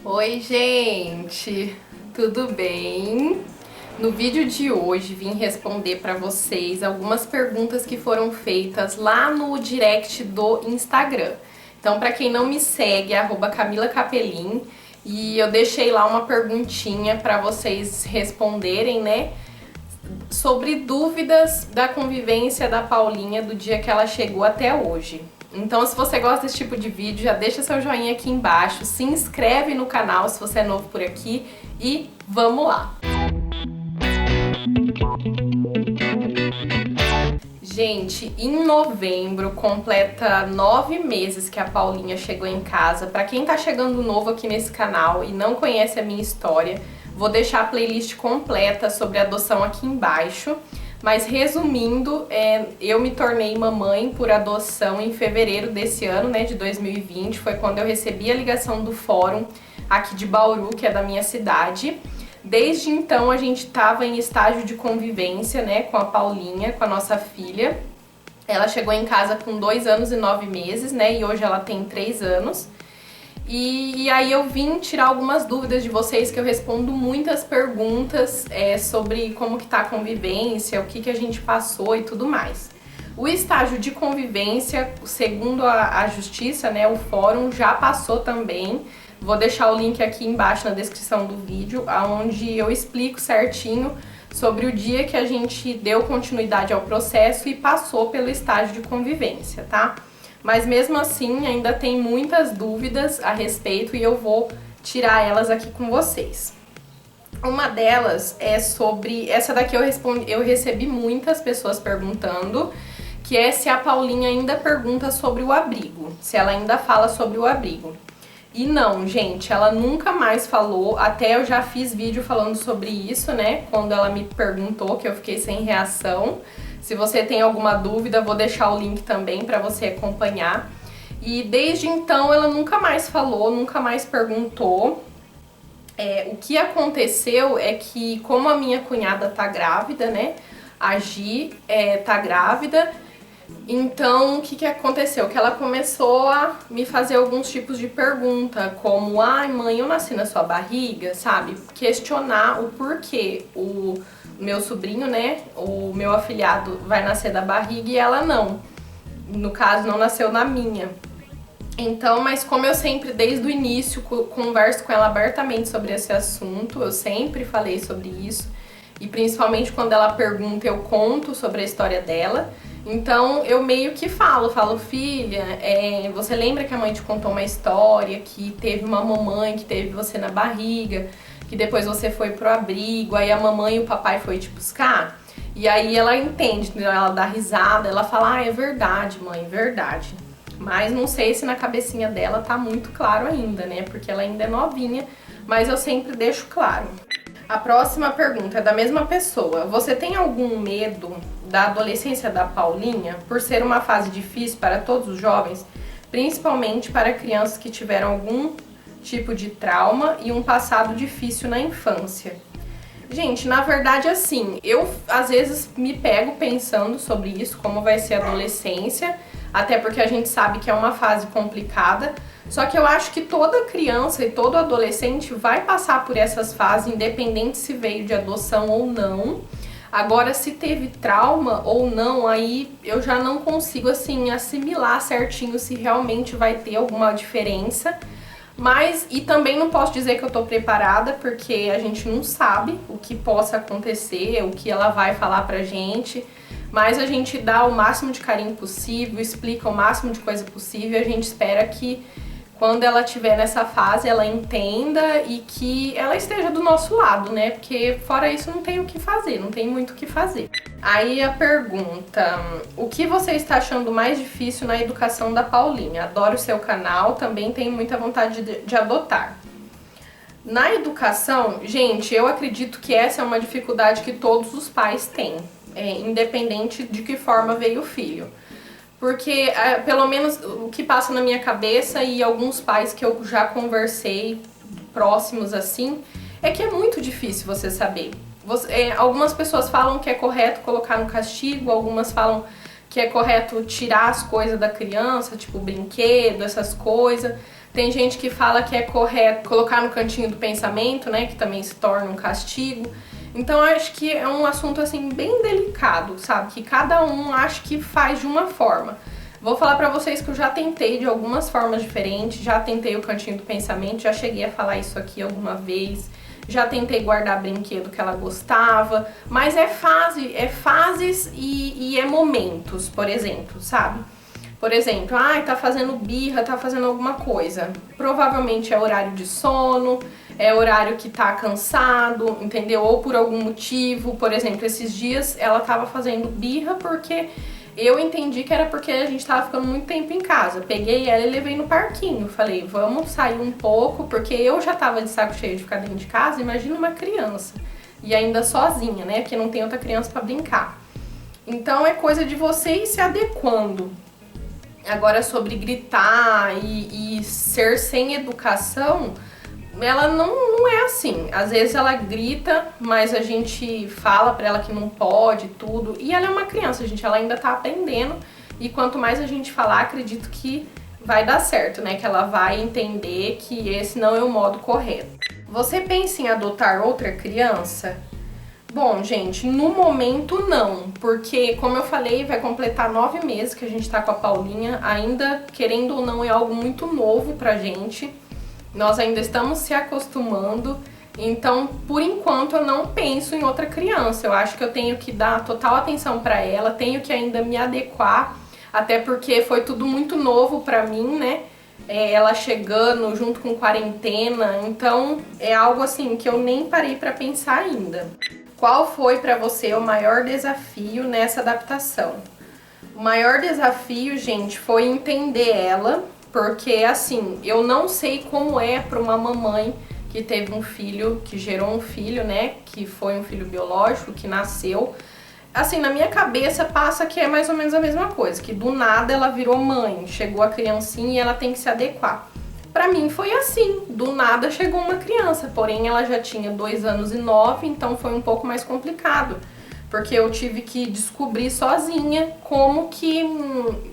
Oi, gente! Tudo bem? No vídeo de hoje vim responder para vocês algumas perguntas que foram feitas lá no direct do Instagram. Então, para quem não me segue, é @CamilaCapelin, e eu deixei lá uma perguntinha para vocês responderem, né? Sobre dúvidas da convivência da Paulinha do dia que ela chegou até hoje. Então, se você gosta desse tipo de vídeo, já deixa seu joinha aqui embaixo, se inscreve no canal se você é novo por aqui e vamos lá! Gente, em novembro completa 9 meses que a Paulinha chegou em casa. Pra quem tá chegando novo aqui nesse canal e não conhece a minha história, vou deixar a playlist completa sobre adoção aqui embaixo. Mas resumindo, eu me tornei mamãe por adoção em fevereiro desse ano, né, de 2020. Foi quando eu recebi a ligação do fórum aqui de Bauru, que é da minha cidade. Desde então a gente estava em estágio de convivência, né, com a Paulinha, com a nossa filha. Ela chegou em casa com 2 anos e 9 meses, né, e hoje ela tem 3 anos. E aí eu vim tirar algumas dúvidas de vocês, que eu respondo muitas perguntas sobre como que tá a convivência, o que a gente passou e tudo mais. O estágio de convivência, segundo a justiça, né, o fórum já passou também. Vou deixar o link aqui embaixo na descrição do vídeo, onde eu explico certinho sobre o dia que a gente deu continuidade ao processo e passou pelo estágio de convivência, tá? Mas mesmo assim ainda tem muitas dúvidas a respeito e eu vou tirar elas aqui com vocês. Uma delas é sobre, essa daqui eu recebi muitas pessoas perguntando, que é se a Paulinha ainda pergunta sobre o abrigo, se ela ainda fala sobre o abrigo. E não, gente, ela nunca mais falou, até eu já fiz vídeo falando sobre isso, né, quando ela me perguntou, que eu fiquei sem reação. Se você tem alguma dúvida, vou deixar o link também para você acompanhar. E desde então ela nunca mais falou, nunca mais perguntou. O que aconteceu é que, como a minha cunhada tá grávida, né, a Gi tá grávida, então o que aconteceu? Que ela começou a me fazer alguns tipos de pergunta, como: ai mãe, eu nasci na sua barriga, sabe? Questionar o porquê o meu sobrinho, né, o meu afilhado, vai nascer da barriga e ela não. No caso, não nasceu na minha. Então, mas como eu sempre, desde o início, converso com ela abertamente sobre esse assunto, eu sempre falei sobre isso, e principalmente quando ela pergunta, eu conto sobre a história dela. Então eu meio que falo, filha, você lembra que a mãe te contou uma história, que teve uma mamãe que teve você na barriga, que depois você foi pro abrigo, aí a mamãe e o papai foi te buscar? E aí ela entende, ela dá risada, ela fala: ah, é verdade, mãe, verdade. Mas não sei se na cabecinha dela tá muito claro ainda, né, porque ela ainda é novinha, mas eu sempre deixo claro. A próxima pergunta é da mesma pessoa: você tem algum medo da adolescência da Paulinha por ser uma fase difícil para todos os jovens, principalmente para crianças que tiveram algum tipo de trauma e um passado difícil na infância? Gente, na verdade, assim, eu às vezes me pego pensando sobre isso, como vai ser a adolescência, até porque a gente sabe que é uma fase complicada. Só que eu acho que toda criança e todo adolescente vai passar por essas fases, independente se veio de adoção ou não. Agora, se teve trauma ou não, aí eu já não consigo, assim, assimilar certinho se realmente vai ter alguma diferença. Mas, e também não posso dizer que eu tô preparada, porque a gente não sabe o que possa acontecer, o que ela vai falar pra gente. Mas a gente dá o máximo de carinho possível, explica o máximo de coisa possível, e a gente espera que quando ela estiver nessa fase, ela entenda e que ela esteja do nosso lado, né? Porque fora isso não tem o que fazer, não tem muito o que fazer. Aí a pergunta: o que você está achando mais difícil na educação da Paulinha? Adoro o seu canal, também tenho muita vontade de adotar. Na educação, gente, eu acredito que essa é uma dificuldade que todos os pais têm, independente de que forma veio o filho. Porque, pelo menos, o que passa na minha cabeça e alguns pais que eu já conversei, próximos assim, é que é muito difícil você saber. Algumas pessoas falam que é correto colocar no castigo, algumas falam que é correto tirar as coisas da criança, tipo brinquedo, essas coisas. Tem gente que fala que é correto colocar no cantinho do pensamento, né, que também se torna um castigo. Então eu acho que é um assunto assim bem delicado, sabe? Que cada um acha que faz de uma forma. Vou falar pra vocês que eu já tentei de algumas formas diferentes, já tentei o cantinho do pensamento, já cheguei a falar isso aqui alguma vez, já tentei guardar brinquedo que ela gostava, mas é fases e é momentos, por exemplo, sabe? Por exemplo, tá fazendo birra, tá fazendo alguma coisa. Provavelmente é horário de sono, é horário que tá cansado, entendeu? Ou por algum motivo. Por exemplo, esses dias ela tava fazendo birra porque eu entendi que era porque a gente tava ficando muito tempo em casa. Peguei ela e levei no parquinho. Falei, vamos sair um pouco, porque eu já tava de saco cheio de ficar dentro de casa. Imagina uma criança. E ainda sozinha, né? Porque não tem outra criança pra brincar. Então é coisa de você ir se adequando. Agora, sobre gritar e ser sem educação, ela não é assim. Às vezes ela grita, mas a gente fala pra ela que não pode, tudo. E ela é uma criança, gente, ela ainda tá aprendendo. E quanto mais a gente falar, acredito que vai dar certo, né? Que ela vai entender que esse não é o modo correto. Você pensa em adotar outra criança? Bom, gente, no momento não, porque como eu falei, vai completar 9 meses que a gente tá com a Paulinha, ainda, querendo ou não, é algo muito novo pra gente, nós ainda estamos se acostumando, então, por enquanto, eu não penso em outra criança, eu acho que eu tenho que dar total atenção pra ela, tenho que ainda me adequar, até porque foi tudo muito novo pra mim, né? Ela chegando junto com quarentena, então é algo assim que eu nem parei pra pensar ainda. Qual foi para você o maior desafio nessa adaptação? O maior desafio, gente, foi entender ela, porque assim, eu não sei como é para uma mamãe que teve um filho, que gerou um filho, né, que foi um filho biológico, que nasceu. Assim, na minha cabeça passa que é mais ou menos a mesma coisa, que do nada ela virou mãe, chegou a criancinha e ela tem que se adequar. Pra mim foi assim, do nada chegou uma criança, porém ela já tinha 2 anos e 9, então foi um pouco mais complicado, porque eu tive que descobrir sozinha como que,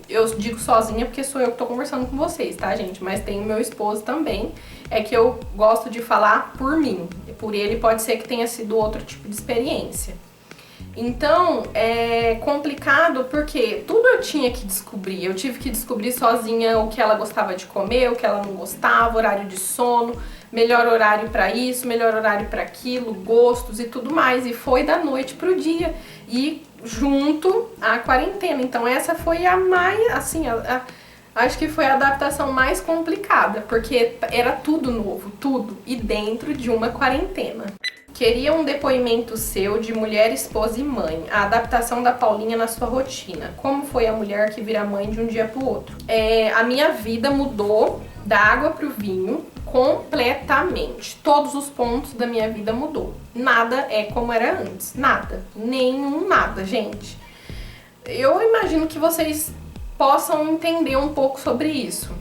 eu digo sozinha porque sou eu que tô conversando com vocês, tá, gente? Mas tem o meu esposo também, é que eu gosto de falar por mim, por ele pode ser que tenha sido outro tipo de experiência. Então, é complicado porque tudo eu tinha que descobrir. Eu tive que descobrir sozinha o que ela gostava de comer, o que ela não gostava, horário de sono, melhor horário pra isso, melhor horário pra aquilo, gostos e tudo mais. E foi da noite pro dia. E junto à quarentena. Então essa foi a mais, assim, acho que foi a adaptação mais complicada, porque era tudo novo, tudo, e dentro de uma quarentena. Queria um depoimento seu de mulher, esposa e mãe, a adaptação da Paulinha na sua rotina. Como foi a mulher que vira mãe de um dia pro outro? A minha vida mudou da água pro vinho completamente. Todos os pontos da minha vida mudou. Nada é como era antes. Nada. Nenhum nada, gente. Eu imagino que vocês possam entender um pouco sobre isso.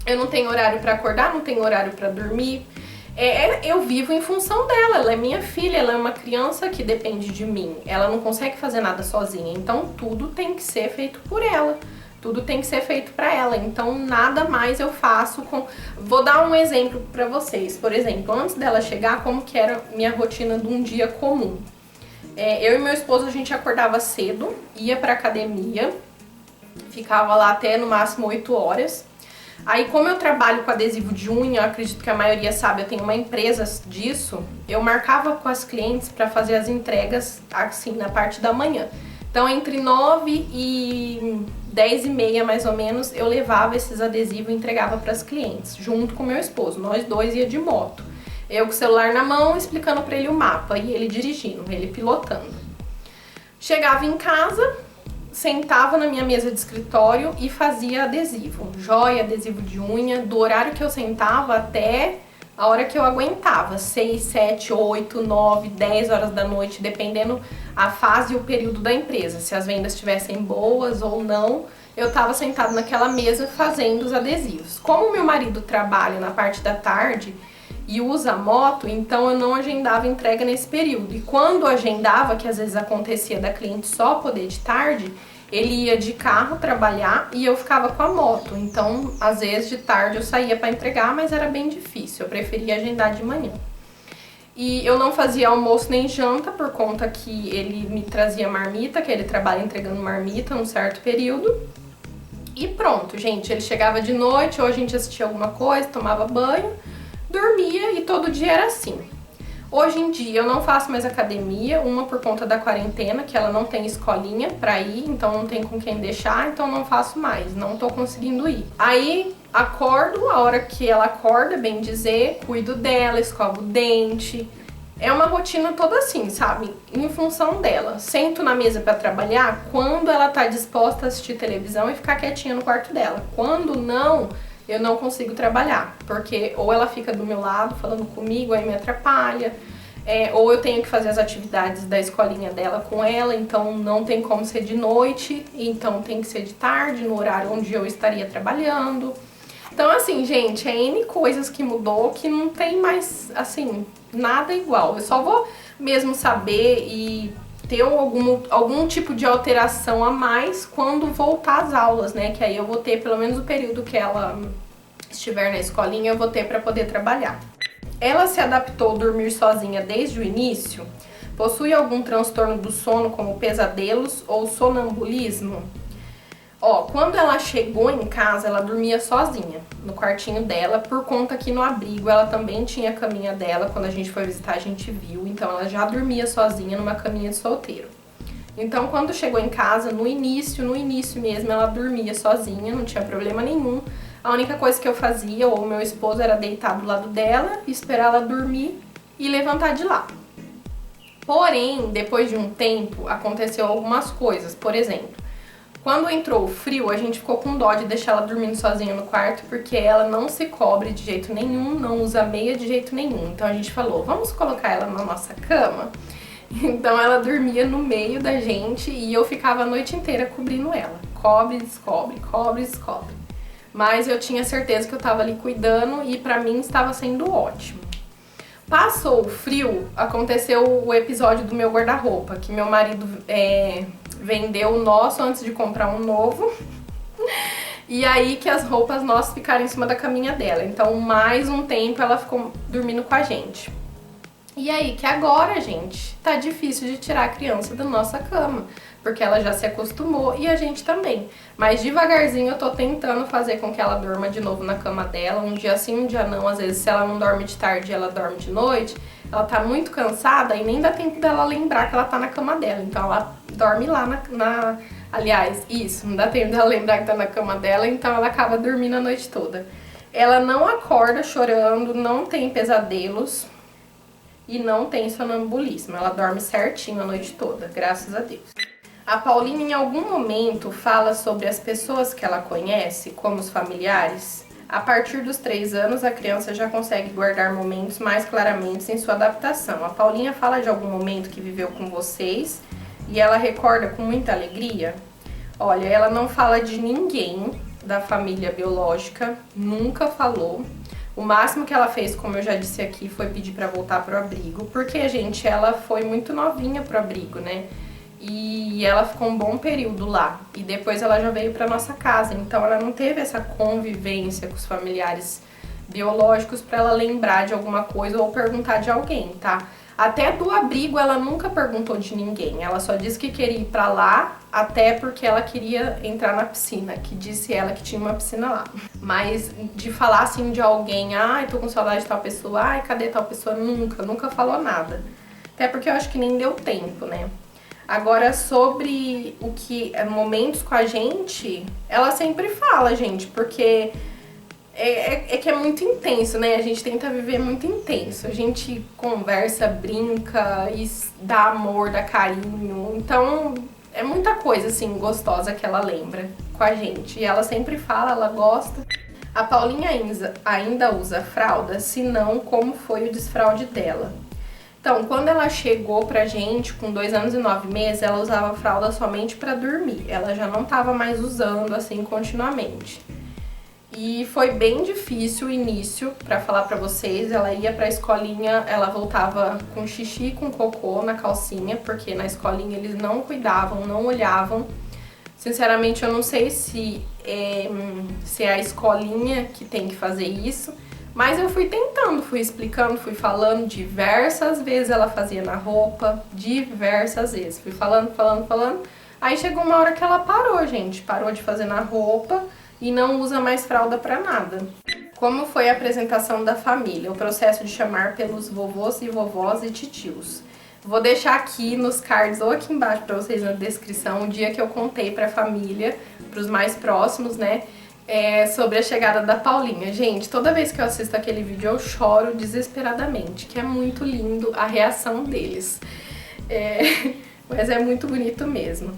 Eu não tenho horário pra acordar, não tenho horário pra dormir. Eu vivo em função dela, ela é minha filha, ela é uma criança que depende de mim, ela não consegue fazer nada sozinha, então tudo tem que ser feito por ela, tudo tem que ser feito pra ela, então nada mais eu faço com... Vou dar um exemplo pra vocês, por exemplo, antes dela chegar, como que era minha rotina de um dia comum. Eu e meu esposo, a gente acordava cedo, ia pra academia, ficava lá até no máximo 8 horas, aí, como eu trabalho com adesivo de unha, eu acredito que a maioria sabe, eu tenho uma empresa disso, eu marcava com as clientes para fazer as entregas, assim, na parte da manhã. Então, entre 9 e 10 e meia, mais ou menos, eu levava esses adesivos e entregava para as clientes, junto com meu esposo. Nós dois ia de moto. Eu com o celular na mão, explicando para ele o mapa, e ele dirigindo, ele pilotando. Chegava em casa, sentava na minha mesa de escritório e fazia adesivo, joia, adesivo de unha, do horário que eu sentava até a hora que eu aguentava, 6, 7, 8, 9, 10 horas da noite, dependendo a fase e o período da empresa, se as vendas estivessem boas ou não, eu tava sentado naquela mesa fazendo os adesivos. Como meu marido trabalha na parte da tarde e usa moto, então eu não agendava entrega nesse período. E quando agendava, que às vezes acontecia da cliente só poder de tarde, Ele ia de carro trabalhar e eu ficava com a moto. Então, às vezes de tarde eu saía para entregar, mas era bem difícil. Eu preferia agendar de manhã. E eu não fazia almoço nem janta por conta que ele me trazia marmita, que ele trabalha entregando marmita num certo período. E pronto, gente, ele chegava de noite, ou a gente assistia alguma coisa, tomava banho, dormia e todo dia era assim. Hoje em dia eu não faço mais academia, uma por conta da quarentena, que ela não tem escolinha pra ir, então não tem com quem deixar, então não faço mais, não tô conseguindo ir. Aí acordo, a hora que ela acorda, bem dizer, cuido dela, escovo o dente. É uma rotina toda assim, sabe? Em função dela. Sento na mesa pra trabalhar quando ela tá disposta a assistir televisão e ficar quietinha no quarto dela. Quando não, eu não consigo trabalhar, porque ou ela fica do meu lado falando comigo, aí me atrapalha, ou eu tenho que fazer as atividades da escolinha dela com ela, então não tem como ser de noite, então tem que ser de tarde, no horário onde eu estaria trabalhando. Então, assim, gente, é N coisas que mudou que não tem mais, assim, nada igual. Eu só vou mesmo saber e ter algum tipo de alteração a mais quando voltar às aulas, né? Que aí eu vou ter, pelo menos o período que ela estiver na escolinha, eu vou ter para poder trabalhar. Ela se adaptou a dormir sozinha desde o início? Possui algum transtorno do sono, como pesadelos ou sonambulismo? Ó, quando ela chegou em casa, ela dormia sozinha, no quartinho dela, por conta que no abrigo ela também tinha a caminha dela, quando a gente foi visitar a gente viu, então ela já dormia sozinha numa caminha de solteiro. Então quando chegou em casa, no início mesmo, ela dormia sozinha, não tinha problema nenhum. A única coisa que eu fazia, ou meu esposo, era deitar do lado dela, esperar ela dormir e levantar de lá. Porém, depois de um tempo, aconteceu algumas coisas, por exemplo, quando entrou o frio, a gente ficou com dó de deixar ela dormindo sozinha no quarto, porque ela não se cobre de jeito nenhum, não usa meia de jeito nenhum. Então a gente falou, vamos colocar ela na nossa cama? Então ela dormia no meio da gente e eu ficava a noite inteira cobrindo ela. Cobre, descobre, cobre, descobre. Mas eu tinha certeza que eu tava ali cuidando e pra mim estava sendo ótimo. Passou o frio, aconteceu o episódio do meu guarda-roupa, que meu marido vendeu o nosso antes de comprar um novo. E aí que as roupas nossas ficaram em cima da caminha dela. Então mais um tempo ela ficou dormindo com a gente. E aí que agora, gente, tá difícil de tirar a criança da nossa cama, porque ela já se acostumou e a gente também. Mas devagarzinho eu tô tentando fazer com que ela durma de novo na cama dela, um dia sim, um dia não. Às vezes se ela não dorme de tarde, ela dorme de noite. Ela tá muito cansada e nem dá tempo dela lembrar que ela tá na cama dela. Então ela dorme lá Aliás, isso, não dá tempo dela lembrar que tá na cama dela, então ela acaba dormindo a noite toda. Ela não acorda chorando, não tem pesadelos e não tem sonambulismo. Ela dorme certinho a noite toda, graças a Deus. A Paulinha em algum momento fala sobre as pessoas que ela conhece, como os familiares. A partir dos 3 anos, a criança já consegue guardar momentos mais claramente em sua adaptação. A Paulinha fala de algum momento que viveu com vocês e ela recorda com muita alegria? Olha, ela não fala de ninguém da família biológica, nunca falou. O máximo que ela fez, como eu já disse aqui, foi pedir pra voltar pro abrigo, porque, gente, ela foi muito novinha pro abrigo, né? E ela ficou um bom período lá. E depois ela já veio pra nossa casa, então ela não teve essa convivência com os familiares biológicos pra ela lembrar de alguma coisa ou perguntar de alguém, tá? Até do abrigo ela nunca perguntou de ninguém, ela só disse que queria ir pra lá, até porque ela queria entrar na piscina, que disse ela que tinha uma piscina lá. Mas de falar assim de alguém, ai, tô com saudade de tal pessoa, ai, cadê tal pessoa, nunca falou nada. Até porque eu acho que nem deu tempo, né? Agora, sobre o que é momentos com a gente, ela sempre fala, gente, porque é que é muito intenso, né? A gente tenta viver muito intenso. A gente conversa, brinca, e dá amor, dá carinho. Então, é muita coisa, assim, gostosa que ela lembra com a gente. E ela sempre fala, ela gosta. A Paulinha ainda usa fralda? Se não, como foi o desfraude dela? Então, quando ela chegou pra gente, com 2 anos e 9 meses, ela usava fralda somente pra dormir. Ela já não tava mais usando, assim, continuamente. E foi bem difícil o início, pra falar pra vocês. Ela ia pra escolinha, ela voltava com xixi e com cocô na calcinha, porque na escolinha eles não cuidavam, não olhavam Sinceramente, eu não sei se é a escolinha que tem que fazer isso, mas eu fui tentando, fui explicando, fui falando diversas vezes. Ela fazia na roupa, diversas vezes. Fui falando, falando, falando. Aí chegou uma hora que ela parou, gente. Parou de fazer na roupa e não usa mais fralda pra nada. Como foi a apresentação da família? O processo de chamar pelos vovôs e vovós e titios. Vou deixar aqui nos cards ou aqui embaixo pra vocês na descrição o dia que eu contei pra família, pros mais próximos, né? Sobre a chegada da Paulinha. Gente, toda vez que eu assisto aquele vídeo eu choro desesperadamente, que é muito lindo a reação deles. Mas é muito bonito mesmo.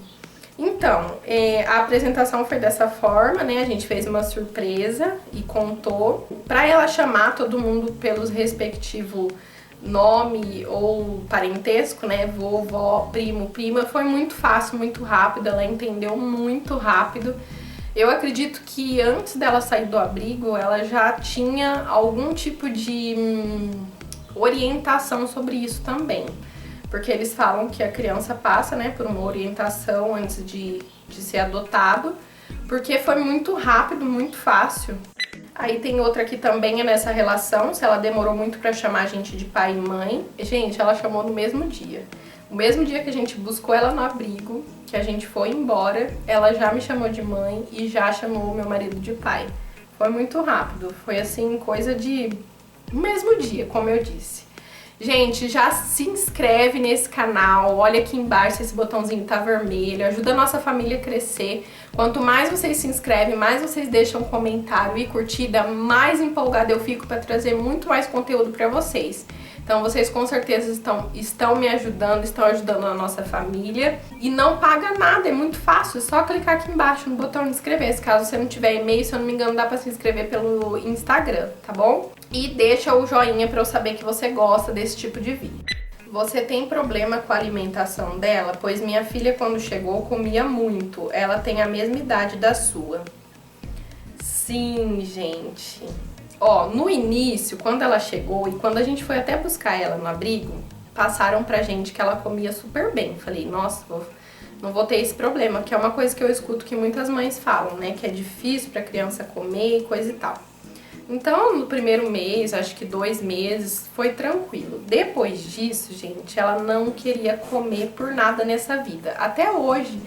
Então, a apresentação foi dessa forma, né? A gente fez uma surpresa e contou. Pra ela chamar todo mundo pelos respectivos nome ou parentesco, né? Vovó, primo, prima, foi muito fácil, muito rápido. Ela entendeu muito rápido. Eu acredito que antes dela sair do abrigo, ela já tinha algum tipo de orientação sobre isso também. Porque eles falam que a criança passa, né, por uma orientação antes de ser adotado, porque foi muito rápido, muito fácil. Aí tem outra que também é nessa relação, se ela demorou muito pra chamar a gente de pai e mãe. Gente, ela chamou no mesmo dia. O mesmo dia que a gente buscou ela no abrigo, que a gente foi embora, ela já me chamou de mãe e já chamou meu marido de pai. Foi muito rápido, foi assim, coisa de no mesmo dia, como eu disse. Gente, já se inscreve nesse canal, olha aqui embaixo se esse botãozinho tá vermelho, ajuda a nossa família a crescer. Quanto mais vocês se inscrevem, mais vocês deixam comentário e curtida, mais empolgada eu fico para trazer muito mais conteúdo para vocês. Então vocês com certeza estão me ajudando, estão ajudando a nossa família. E não paga nada, é muito fácil, é só clicar aqui embaixo no botão de inscrever-se. Caso você não tiver e-mail, se eu não me engano, dá pra se inscrever pelo Instagram, tá bom? E deixa o joinha pra eu saber que você gosta desse tipo de vídeo. Você tem problema com a alimentação dela? Pois minha filha, quando chegou, comia muito. Ela tem a mesma idade da sua. Sim, gente. Ó, no início, quando ela chegou e quando a gente foi até buscar ela no abrigo, passaram pra gente que ela comia super bem. Falei, nossa, não vou ter esse problema, que é uma coisa que eu escuto que muitas mães falam, né? Que é difícil pra criança comer e coisa e tal. Então, no primeiro mês, acho que 2 meses, foi tranquilo. Depois disso, gente, ela não queria comer por nada nessa vida. Até hoje,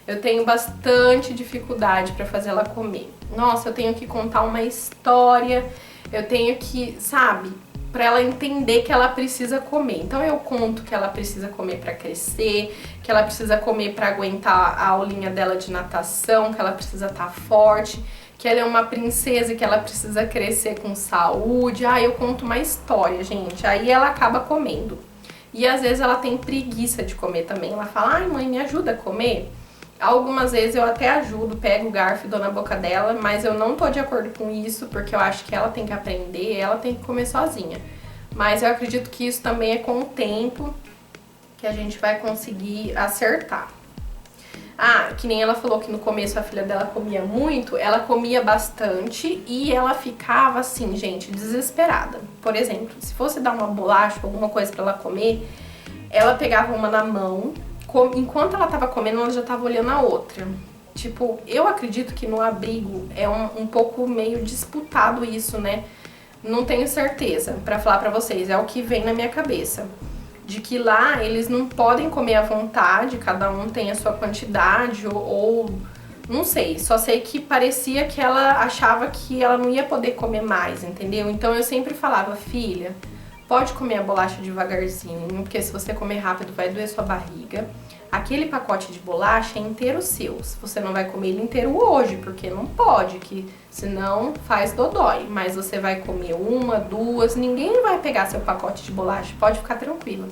eu tenho bastante dificuldade pra fazer ela comer. Nossa, eu tenho que contar uma história, eu tenho que, sabe, pra ela entender que ela precisa comer. Então eu conto que ela precisa comer pra crescer, que ela precisa comer pra aguentar a aulinha dela de natação, que ela precisa estar forte, que ela é uma princesa e que ela precisa crescer com saúde. Ah, eu conto uma história, gente. Aí ela acaba comendo. E às vezes ela tem preguiça de comer também. Ela fala, ai mãe, me ajuda a comer? Algumas vezes eu até ajudo, pego o garfo e dou na boca dela, mas eu não tô de acordo com isso, porque eu acho que ela tem que aprender, ela tem que comer sozinha. Mas eu acredito que isso também é com o tempo que a gente vai conseguir acertar. Ah, que nem ela falou que no começo a filha dela comia muito, ela comia bastante e ela ficava assim, gente, desesperada. Por exemplo, se fosse dar uma bolacha, alguma coisa pra ela comer, ela pegava uma na mão, enquanto ela tava comendo, ela já tava olhando a outra. Tipo, eu acredito que no abrigo é um pouco meio disputado isso, né? Não tenho certeza pra falar pra vocês, é o que vem na minha cabeça. De que lá eles não podem comer à vontade, cada um tem a sua quantidade, ou não sei, só sei que parecia que ela achava que ela não ia poder comer mais, entendeu? Então eu sempre falava, filha, pode comer a bolacha devagarzinho, porque se você comer rápido vai doer sua barriga. Aquele pacote de bolacha é inteiro seu, se você não vai comer ele inteiro hoje, porque não pode, que senão faz dodói. Mas você vai comer 1, 2, ninguém vai pegar seu pacote de bolacha, pode ficar tranquila.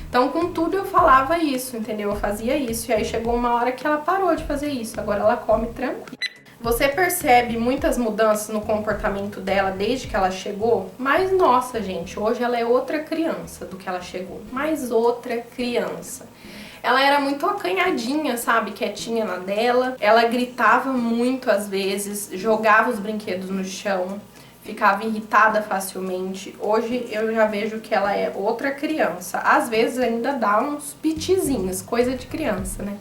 Então com tudo eu falava isso, entendeu? Eu fazia isso, e aí chegou uma hora que ela parou de fazer isso, agora ela come tranquila. Você percebe muitas mudanças no comportamento dela desde que ela chegou? Mas nossa, gente, hoje ela é outra criança do que ela chegou, mas outra criança. Ela era muito acanhadinha, sabe, quietinha na dela, ela gritava muito às vezes, jogava os brinquedos no chão, ficava irritada facilmente. Hoje eu já vejo que ela é outra criança, às vezes ainda dá uns pitizinhos, coisa de criança, né?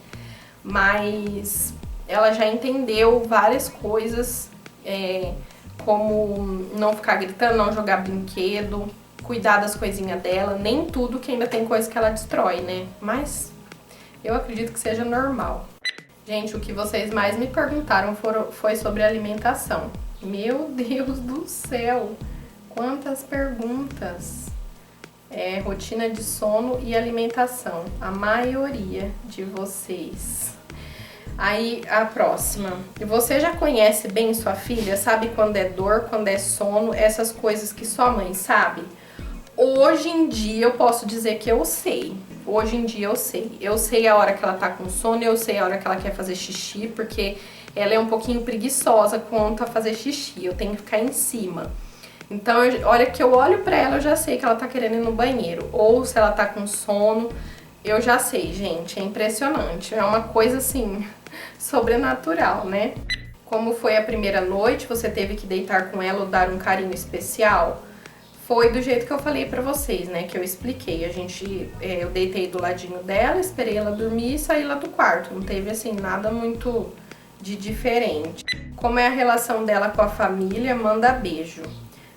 Mas ela já entendeu várias coisas, como não ficar gritando, não jogar brinquedo, cuidar das coisinhas dela, nem tudo, que ainda tem coisa que ela destrói, né? Mas eu acredito que seja normal. Gente, o que vocês mais me perguntaram foi sobre alimentação. Meu Deus do céu! Quantas perguntas! Rotina de sono e alimentação. A maioria de vocês. Aí, a próxima. Você já conhece bem sua filha? Sabe quando é dor, quando é sono, essas coisas que sua mãe sabe? Hoje em dia eu posso dizer que eu sei. Hoje em dia eu sei. Eu sei a hora que ela tá com sono, eu sei a hora que ela quer fazer xixi, porque ela é um pouquinho preguiçosa quanto a fazer xixi. Eu tenho que ficar em cima. Então, a hora que eu olho pra ela, eu já sei que ela tá querendo ir no banheiro. Ou se ela tá com sono, eu já sei, gente. É impressionante. É uma coisa, assim, sobrenatural, né? Como foi a primeira noite, você teve que deitar com ela ou dar um carinho especial? Foi do jeito que eu falei pra vocês, né? Que eu expliquei. Eu deitei do ladinho dela, esperei ela dormir e saí lá do quarto. Não teve, assim, nada muito de diferente. Como é a relação dela com a família? Manda beijo.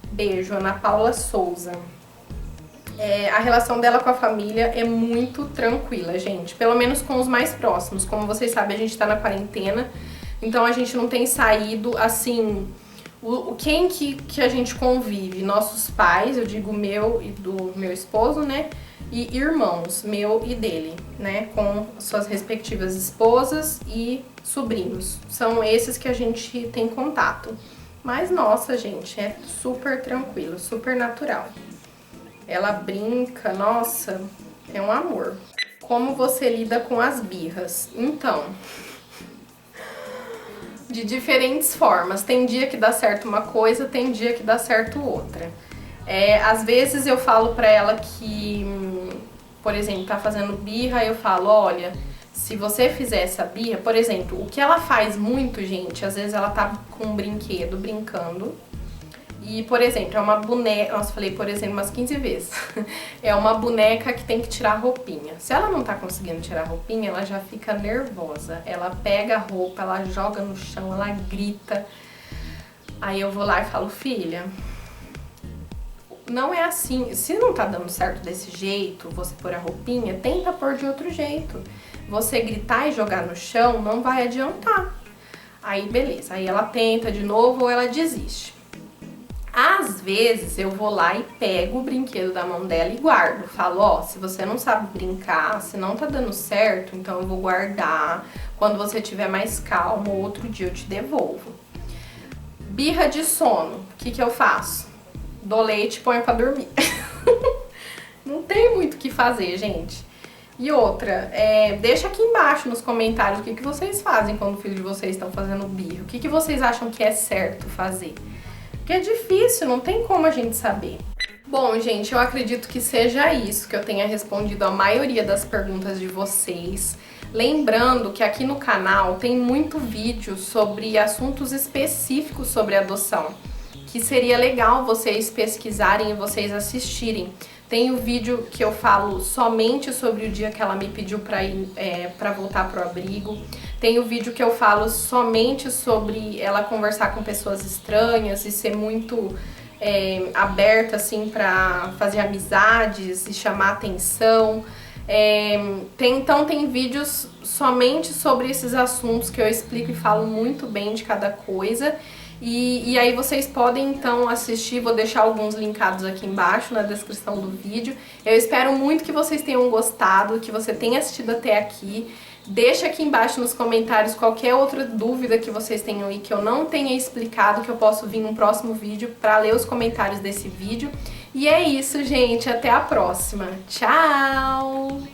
Beijo, Ana Paula Souza. A relação dela com a família é muito tranquila, gente. Pelo menos com os mais próximos. Como vocês sabem, a gente tá na quarentena. Então a gente não tem saído, assim... Quem que a gente convive? Nossos pais, eu digo meu e do meu esposo, né? E irmãos, meu e dele, né? Com suas respectivas esposas e sobrinhos. São esses que a gente tem contato. Mas, nossa, gente, é super tranquilo, super natural. Ela brinca, nossa, é um amor. Como você lida com as birras? Então... de diferentes formas. Tem dia que dá certo uma coisa, tem dia que dá certo outra. Às vezes eu falo pra ela que, por exemplo, tá fazendo birra, eu falo, olha, se você fizer essa birra, por exemplo, o que ela faz muito, gente, às vezes ela tá com um brinquedo, brincando, e, por exemplo, é uma boneca, nossa, falei por exemplo umas 15 vezes, é uma boneca que tem que tirar a roupinha. Se ela não tá conseguindo tirar a roupinha, ela já fica nervosa. Ela pega a roupa, ela joga no chão, ela grita. Aí eu vou lá e falo, filha, não é assim. Se não tá dando certo desse jeito, você pôr a roupinha, tenta pôr de outro jeito. Você gritar e jogar no chão não vai adiantar. Aí beleza, aí ela tenta de novo ou ela desiste. Às vezes eu vou lá e pego o brinquedo da mão dela e guardo. Falo, ó, se você não sabe brincar, se não tá dando certo, então eu vou guardar. Quando você tiver mais calmo, outro dia eu te devolvo. Birra de sono, o que eu faço? Dou leite e ponho pra dormir. Não tem muito o que fazer, gente. E outra, deixa aqui embaixo nos comentários o que vocês fazem quando o filho de vocês estão fazendo birra. O que vocês acham que é certo fazer? Porque é difícil, não tem como a gente saber. Bom, gente, eu acredito que seja isso, que eu tenha respondido a maioria das perguntas de vocês. Lembrando que aqui no canal tem muito vídeo sobre assuntos específicos sobre adoção, que seria legal vocês pesquisarem e vocês assistirem. Tem o vídeo que eu falo somente sobre o dia que ela me pediu pra voltar pro abrigo. Tem o vídeo que eu falo somente sobre ela conversar com pessoas estranhas e ser muito aberta, assim, pra fazer amizades e chamar atenção. Então tem vídeos somente sobre esses assuntos que eu explico e falo muito bem de cada coisa. E aí vocês podem então assistir, vou deixar alguns linkados aqui embaixo na descrição do vídeo. Eu espero muito que vocês tenham gostado, que você tenha assistido até aqui. Deixa aqui embaixo nos comentários qualquer outra dúvida que vocês tenham aí que eu não tenha explicado, que eu posso vir num próximo vídeo para ler os comentários desse vídeo. E é isso, gente. Até a próxima. Tchau!